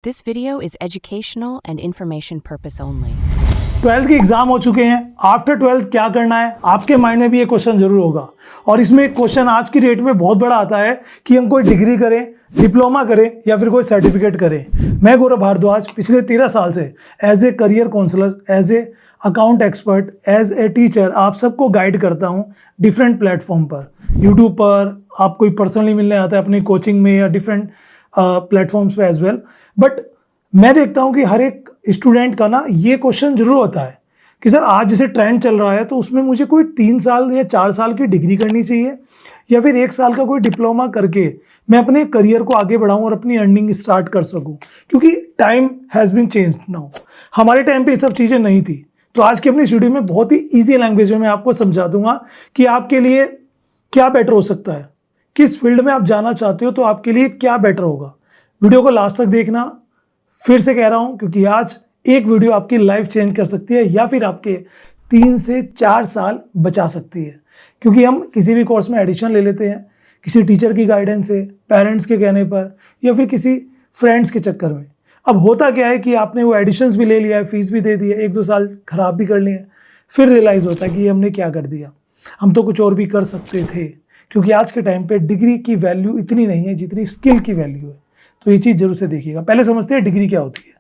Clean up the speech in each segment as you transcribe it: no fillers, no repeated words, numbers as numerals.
This video is educational and information purpose only. 12th के exam हो चुके हैं। आफ्टर 12th क्या करना है, आपके माइंड में भी ये क्वेश्चन जरूर होगा। और इसमें एक क्वेश्चन आज की डेट में बहुत बड़ा आता है कि हम कोई डिग्री करें, डिप्लोमा करें या फिर कोई सर्टिफिकेट करें। मैं गौरव भारद्वाज पिछले 13 साल से as a career counsellor, as a account expert, as a teacher आप सबको गाइड करता हूँ डिफरेंट प्लेटफॉर्म पर, यूट्यूब पर, आप कोई पर्सनली मिलने आता है अपनी कोचिंग में या डिफरेंट प्लेटफॉर्म्स पे एज वेल। बट मैं देखता हूँ कि हर एक स्टूडेंट का ना ये क्वेश्चन जरूर होता है कि सर आज जैसे ट्रेंड चल रहा है तो उसमें मुझे कोई 3 साल या 4 साल की डिग्री करनी चाहिए या फिर 1 साल का कोई डिप्लोमा करके मैं अपने करियर को आगे बढ़ाऊँ और अपनी अर्निंग स्टार्ट कर सकूँ, क्योंकि time has been changed now. हमारे टाइम पे ये सब चीज़ें नहीं थी। तो आज की अपनी इस वीडियो में बहुत ही ईजी लैंग्वेज में मैं आपको समझा दूंगा कि आपके लिए क्या बेटर हो सकता है, किस फील्ड में आप जाना चाहते हो तो आपके लिए क्या बेटर होगा। वीडियो को लास्ट तक देखना, फिर से कह रहा हूं, क्योंकि आज एक वीडियो आपकी लाइफ चेंज कर सकती है या फिर आपके 3 से 4 साल बचा सकती है। क्योंकि हम किसी भी कोर्स में एडिशन ले लेते हैं किसी टीचर की गाइडेंस से, पेरेंट्स के कहने पर या फिर किसी फ्रेंड्स के चक्कर में। अब होता क्या है कि आपने वो एडिशंस भी ले लिया है, फीस भी दे दी है, 1-2 साल खराब भी कर लिए, फिर रियलाइज़ होता है कि हमने क्या कर दिया, हम तो कुछ और भी कर सकते थे। क्योंकि आज के टाइम पे डिग्री की वैल्यू इतनी नहीं है जितनी स्किल की वैल्यू है। तो ये चीज़ जरूर से देखिएगा। पहले समझते हैं डिग्री क्या होती है।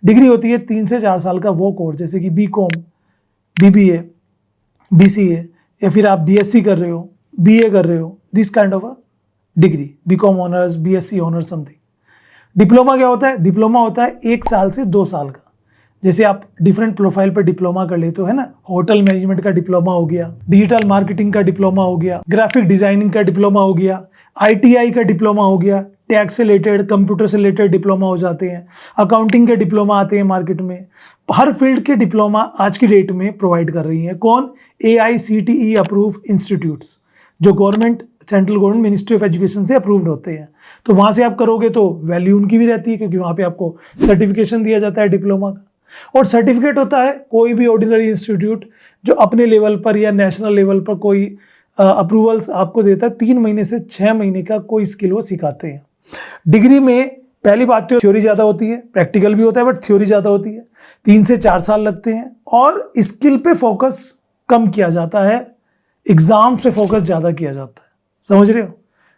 डिग्री होती है 3 से 4 साल का वो कोर्स, जैसे कि बीकॉम, बीबीए, बीसीए या फिर आप बीएससी कर रहे हो, बीए कर रहे हो, this kind of a degree, BCom honours, BSc honours something. Diploma क्या होता है? डिप्लोमा होता है 1 साल से 2 साल का। जैसे आप डिफरेंट प्रोफाइल पर डिप्लोमा कर लेते हो, है ना, होटल मैनेजमेंट का डिप्लोमा हो गया, डिजिटल मार्केटिंग का डिप्लोमा हो गया, ग्राफिक डिजाइनिंग का डिप्लोमा हो गया, आईटीआई का डिप्लोमा हो गया, टैक्स से रिलेटेड, कंप्यूटर से रिलेटेड डिप्लोमा हो जाते हैं, अकाउंटिंग के डिप्लोमा आते हैं मार्केट में। हर फील्ड के डिप्लोमा आज की डेट में प्रोवाइड कर रही हैं कौन? AICTE अप्रूव इंस्टीट्यूट्स, जो government, central government ministry of education से अप्रूव्ड होते हैं। तो वहाँ से आप करोगे तो वैल्यू उनकी भी रहती है, क्योंकि वहाँ पे आपको सर्टिफिकेशन दिया जाता है डिप्लोमा का। और सर्टिफिकेट होता है कोई भी ऑर्डिनरी इंस्टीट्यूट जो अपने लेवल पर या नेशनल लेवल पर कोई अप्रूवल्स आपको देता है। 3 महीने से 6 महीने का कोई स्किल वो सिखाते हैं। डिग्री में पहली बात तो थ्योरी ज़्यादा होती है, प्रैक्टिकल भी होता है बट थ्योरी ज़्यादा होती है। 3 से 4 साल लगते हैं और स्किल पे फोकस कम किया जाता है, एग्जाम्स पे फोकस ज़्यादा किया जाता है। समझ रहे हो?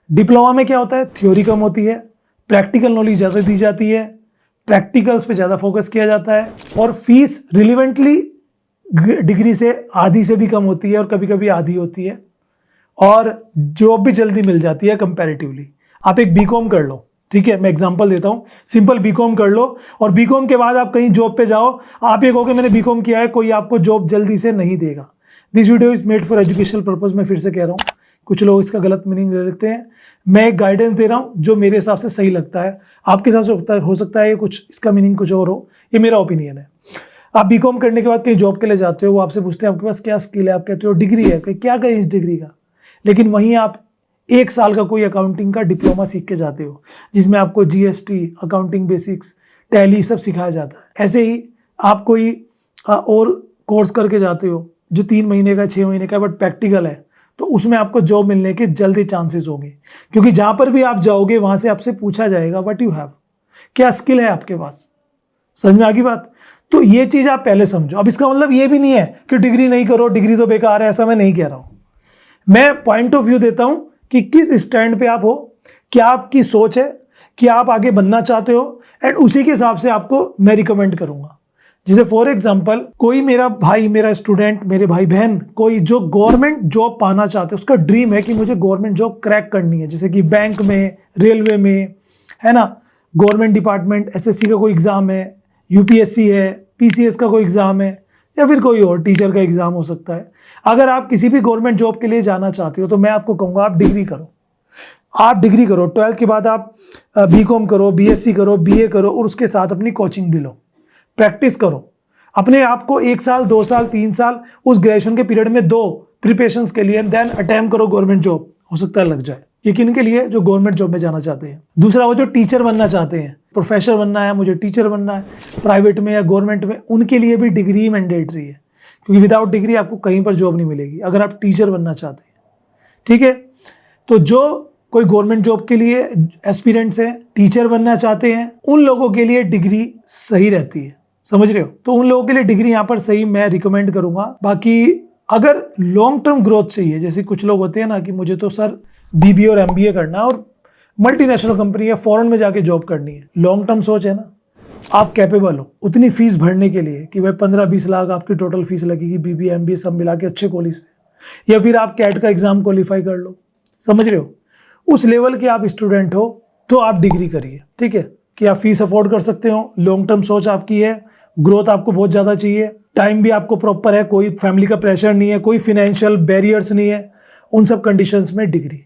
डिप्लोमा में क्या होता है? थ्योरी कम होती है, प्रैक्टिकल नॉलेज ज़्यादा दी जाती है, प्रैक्टिकल्स पे ज़्यादा फोकस किया जाता है और फीस रिलेवेंटली डिग्री से आधी से भी कम होती है और कभी कभी आधी होती है, और जॉब भी जल्दी मिल जाती है कंपैरेटिवली। आप एक बीकॉम कर लो, ठीक है, मैं एग्जांपल देता हूँ, सिंपल बीकॉम कर लो और बीकॉम के बाद आप कहीं जॉब पे जाओ, आप ये कहोगे मैंने बीकॉम किया है, कोई आपको जॉब जल्दी से नहीं देगा। This video is made for educational purpose. मैं फिर से कह रहा हूँ, कुछ लोग इसका गलत मीनिंग ले लेते हैं। मैं एक गाइडेंस दे रहा हूँ जो मेरे हिसाब से सही लगता है, आपके हिसाब से हो सकता है ये कुछ, इसका मीनिंग कुछ और हो। ये मेरा ओपिनियन है। आप बीकॉम करने के बाद कहीं जॉब के लिए जाते हो, वो आपसे पूछते हैं आपके पास क्या स्किल है, आप कहते हो डिग्री है, क्या करें इस डिग्री का। लेकिन वहीं आप 1 साल का कोई अकाउंटिंग का डिप्लोमा सीख के जाते हो, जिसमें आपको GST, अकाउंटिंग बेसिक्स, टैली सब सिखाया जाता है। ऐसे ही आप कोई और कोर्स करके जाते हो जो 3 महीने का, 6 महीने का, बट प्रैक्टिकल है, तो उसमें आपको जॉब मिलने के जल्दी चांसेस होंगे। क्योंकि जहाँ पर भी आप जाओगे वहाँ से आपसे पूछा जाएगा व्हाट यू हैव, क्या स्किल है आपके पास। समझ में आ गई बात? तो ये चीज़ आप पहले समझो। अब इसका मतलब ये भी नहीं है कि डिग्री नहीं करो, डिग्री तो बेकार है, ऐसा मैं नहीं कह रहा हूँ। मैं पॉइंट ऑफ व्यू देता हूँ कि किस स्टैंड पे आप हो, क्या आपकी सोच है, क्या आप आगे बनना चाहते हो, एंड उसी के हिसाब से आपको मैं रिकमेंड करूँगा। जैसे फॉर एग्जांपल कोई मेरा भाई, मेरा स्टूडेंट, मेरे भाई बहन, कोई जो गवर्नमेंट जॉब पाना चाहते हैं, उसका ड्रीम है कि मुझे गवर्नमेंट जॉब क्रैक करनी है, जैसे कि बैंक में, रेलवे में, है ना, गवर्नमेंट डिपार्टमेंट, SSC का कोई एग्ज़ाम है, UPSC है, PCS का कोई एग्ज़ाम है, या फिर कोई और टीचर का एग्ज़ाम हो सकता है। अगर आप किसी भी गवर्नमेंट जॉब के लिए जाना चाहते हो तो मैं आपको कहूँगा आप डिग्री करो। आप डिग्री करो, 12th के बाद आप BCom करो, BSc करो, BA करो और उसके साथ अपनी कोचिंग भी लो, प्रैक्टिस करो अपने आप को। 1 साल, 2 साल, 3 साल उस ग्रेजुएशन के पीरियड में दो प्रिपरेशंस के लिए, देन अटेम्प्ट करो गवर्नमेंट जॉब, हो सकता है लग जाए। ये किन के लिए? जो गवर्नमेंट जॉब में जाना चाहते हैं। दूसरा, वो जो टीचर बनना चाहते हैं, प्रोफेसर बनना है, मुझे टीचर बनना है प्राइवेट में या गवर्नमेंट में, उनके लिए भी डिग्री मैंडेटरी है, क्योंकि विदाउट डिग्री आपको कहीं पर जॉब नहीं मिलेगी अगर आप टीचर बनना चाहते हैं। ठीक है, तो जो कोई गवर्नमेंट जॉब के लिए एस्पिरेंट्स हैं, टीचर बनना चाहते हैं, उन लोगों के लिए डिग्री सही रहती है, समझ रहे हो। तो उन लोगों के लिए डिग्री यहाँ पर सही मैं रिकमेंड करूंगा। बाकी अगर लॉन्ग टर्म ग्रोथ चाहिए, जैसे कुछ लोग होते हैं ना कि मुझे तो सर बीबीए और एमबीए करना है और मल्टीनेशनल कंपनी है, फॉरेन में जाके जॉब करनी है, लॉन्ग टर्म सोच है ना, आप कैपेबल हो उतनी फीस भरने के लिए कि भाई 15-20 लाख आपकी टोटल फीस लगेगी बीबीए एमबीए सब मिला के अच्छे कॉलेज से, या फिर आप कैट का एग्जाम क्वालिफाई कर लो, समझ रहे हो। उस लेवल के आप स्टूडेंट हो तो आप डिग्री करिए, ठीक है, कि आप फीस अफोर्ड कर सकते हो, लॉन्ग टर्म सोच आपकी है, ग्रोथ आपको बहुत ज़्यादा चाहिए, टाइम भी आपको प्रॉपर है, कोई फैमिली का प्रेशर नहीं है, कोई फिनेंशियल बैरियर्स नहीं है, उन सब कंडीशंस में डिग्री।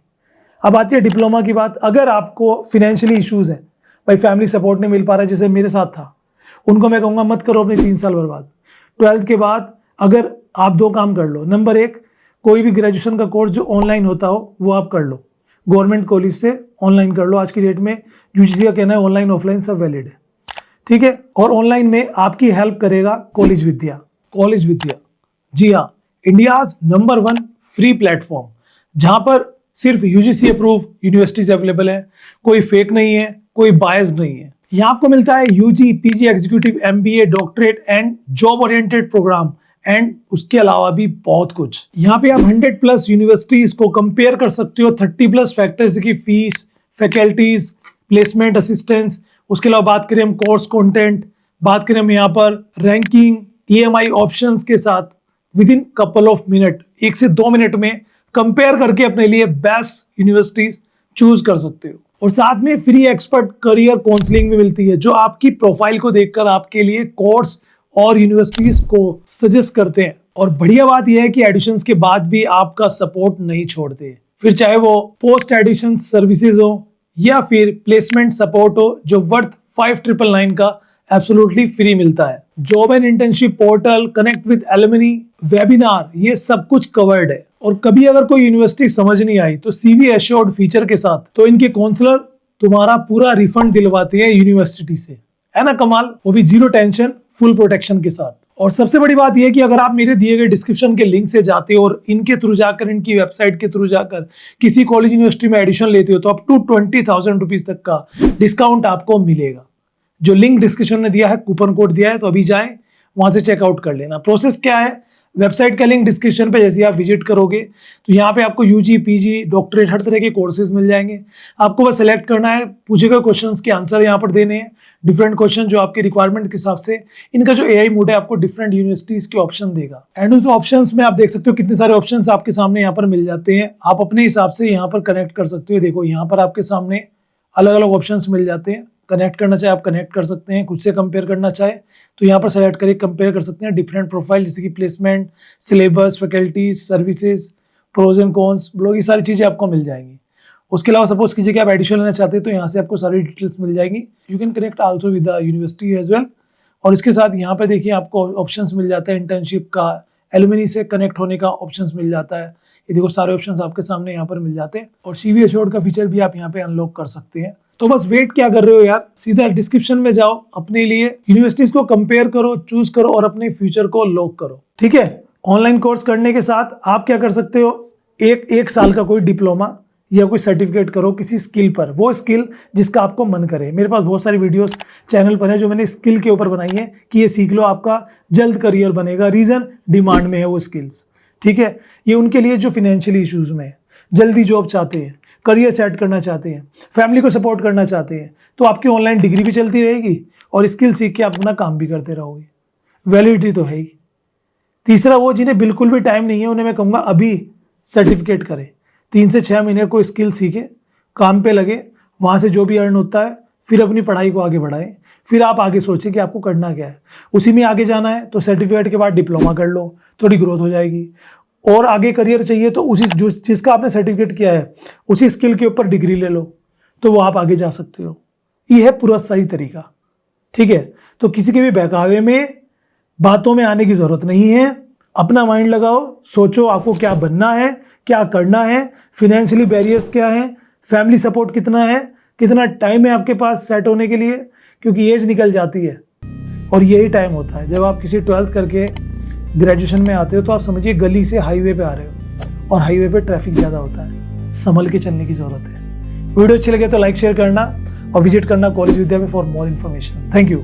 अब आती है डिप्लोमा की बात। अगर आपको फिनेंशियली इश्यूज हैं, भाई फैमिली सपोर्ट नहीं मिल पा रहा है, जैसे मेरे साथ था, उनको मैं कहूँगा मत करो अपने 3 साल बर्बाद। 12th के बाद अगर आप 2 काम कर लो, नंबर 1 कोई भी ग्रेजुएशन का कोर्स जो ऑनलाइन होता हो वो आप कर लो, गवर्नमेंट कॉलेज से ऑनलाइन कर लो। आज की डेट में यूजीसी का कहना है ऑनलाइन ऑफलाइन सब वैलिड है, ठीक है। और ऑनलाइन में आपकी हेल्प करेगा कॉलेज विद्या। कॉलेज विद्या, जी हाँ, इंडियाज नंबर 1 फ्री प्लेटफॉर्म, जहां पर सिर्फ यूजीसी अप्रूव यूनिवर्सिटीज अवेलेबल है, कोई फेक नहीं है, कोई बायस नहीं है। यहाँ आपको मिलता है UG, PG, executive, MBA, doctorate and job oriented programme and उसके अलावा भी बहुत कुछ। यहाँ पे आप 100+ यूनिवर्सिटीज को कंपेयर कर सकते हो, 30+ फैक्टर्स की फीस, फैकल्टीज, प्लेसमेंट असिस्टेंस, उसके अलावा बात करें हम कोर्स कंटेंट, बात करें हम यहाँ पर रैंकिंग, ईएमआई ऑप्शंस के साथ with in couple of minute, 1 से 2 मिनट में कंपेयर करके अपने लिए बेस्ट यूनिवर्सिटीज चूज कर सकते हो। और साथ में फ्री एक्सपर्ट करियर काउंसलिंग भी मिलती है, जो आपकी प्रोफाइल को देखकर आपके लिए कोर्स और यूनिवर्सिटीज को सजेस्ट करते हैं। और बढ़िया बात यह है कि एडिशंस के बाद भी आपका सपोर्ट नहीं छोड़ते, फिर चाहे वो पोस्ट एडिशन सर्विसेज हो या फिर प्लेसमेंट सपोर्ट हो, जो वर्थ 5999 का एब्सोल्युटली फ्री मिलता है। Job and internship portal, connect with alumni, webinar, ये सब कुछ कवर्ड है। और कभी अगर कोई यूनिवर्सिटी समझ नहीं आई तो सीवी एश्योर्ड फीचर के साथ तो इनके काउंसलर तुम्हारा पूरा रिफंड दिलवाते हैं यूनिवर्सिटी से, है ना कमाल, वो भी 0 टेंशन, फुल प्रोटेक्शन के साथ। और सबसे बड़ी बात यह है कि अगर आप मेरे दिए गए डिस्क्रिप्शन के लिंक से जाते हो और इनके थ्रू जाकर, इनकी वेबसाइट के थ्रू जाकर किसी कॉलेज यूनिवर्सिटी में एडमिशन लेते हो तो अप टू 20,000 रुपीज तक का डिस्काउंट आपको मिलेगा। जो लिंक डिस्क्रिप्शन में दिया है, कूपन कोड दिया है, तो अभी जाएं वहां से चेकआउट कर लेना। प्रोसेस क्या है, वेबसाइट का लिंक डिस्क्रिप्शन पे जैसे आप विजिट करोगे तो यहाँ पे आपको यूजी, पीजी, डॉक्टरेट हर तरह के कोर्सेज मिल जाएंगे। आपको बस सेलेक्ट करना है, पूछे गए क्वेश्चंस के आंसर यहाँ पर देने हैं, डिफरेंट क्वेश्चन जो आपके रिक्वायरमेंट के हिसाब से। इनका जो एआई मोड है आपको डिफरेंट यूनिवर्सिटीज के ऑप्शन देगा, एंड उस ऑप्शंस में आप देख सकते हो कितने सारे ऑप्शंस आपके सामने यहाँ पर मिल जाते हैं। आप अपने हिसाब से यहाँ पर कनेक्ट कर सकते हो। देखो यहाँ पर आपके सामने अलग अलग ऑप्शंस मिल जाते हैं, कनेक्ट करना चाहे आप कनेक्ट कर सकते हैं, खुद से कंपेयर करना चाहे तो यहाँ पर सेलेक्ट करके कंपेयर कर सकते हैं डिफरेंट प्रोफाइल, जैसे कि placement, syllabus, faculties, services, pros and cons, blog, ये सारी चीज़ें आपको मिल जाएंगी। उसके अलावा सपोज कीजिए कि आप एडिशन लेना चाहते हैं तो यहाँ से आपको सारी डिटेल्स मिल जाएंगी। You can connect also with the university as well. और इसके साथ यहाँ पे देखिए आपको ऑप्शंस मिल जाता है, इंटर्नशिप का, एलुमनी से कनेक्ट होने का ऑप्शंस मिल जाता है। ये देखो सारे ऑप्शंस आपके सामने यहाँ पर मिल जाते हैं। और सीवी एश्योर्ड का फीचर भी आप यहाँ पे अनलॉक कर सकते हैं। तो बस वेट क्या कर रहे हो यार, सीधा डिस्क्रिप्शन में जाओ, अपने लिए यूनिवर्सिटीज को कंपेयर करो, चूज करो और अपने फ्यूचर को लॉक करो, ठीक है। ऑनलाइन कोर्स करने के साथ आप क्या कर सकते हो, एक साल का कोई डिप्लोमा या कोई सर्टिफिकेट करो किसी स्किल पर, वो स्किल जिसका आपको मन करे। मेरे पास बहुत सारी वीडियोस चैनल पर है जो मैंने स्किल के ऊपर बनाई है कि ये सीख लो, आपका जल्द करियर बनेगा। रीजन, डिमांड में है वो स्किल्स, ठीक है। ये उनके लिए जो फिनेंशियली इश्यूज में है, जल्दी जॉब चाहते हैं, करियर सेट करना चाहते हैं, फैमिली को सपोर्ट करना चाहते हैं, तो आपकी ऑनलाइन डिग्री भी चलती रहेगी और स्किल सीख के आप अपना काम भी करते रहोगे। वैलिडिटी तो है ही। तीसरा, वो जिन्हें बिल्कुल भी टाइम नहीं है उन्हें मैं कहूँगा अभी सर्टिफिकेट करें, 3 से 6 महीने कोई स्किल सीखे, काम पे लगे, वहाँ से जो भी अर्न होता है फिर अपनी पढ़ाई को आगे बढ़ाएं। फिर आप आगे सोचें कि आपको करना क्या है, उसी में आगे जाना है तो सर्टिफिकेट के बाद डिप्लोमा कर लो, थोड़ी ग्रोथ हो जाएगी। और आगे करियर चाहिए तो उसी जिसका आपने सर्टिफिकेट किया है उसी स्किल के ऊपर डिग्री ले लो, तो वो आप आगे जा सकते हो। ये है पूरा सही तरीका, ठीक है। तो किसी के भी बहकावे में, बातों में आने की ज़रूरत नहीं है। अपना माइंड लगाओ, सोचो आपको क्या बनना है, क्या करना है, फिनेंशियली बैरियर्स क्या है, फैमिली सपोर्ट कितना है, कितना टाइम है आपके पास सेट होने के लिए, क्योंकि एज निकल जाती है और यही टाइम होता है जब आप किसी 12th करके ग्रेजुएशन में आते हो तो आप समझिए गली से हाईवे पे आ रहे हो और हाईवे पे ट्रैफिक ज़्यादा होता है, संभल के चलने की ज़रूरत है। वीडियो अच्छी लगे तो लाइक शेयर करना और विजिट करना कॉलेज विद्या में for more information. Thank you.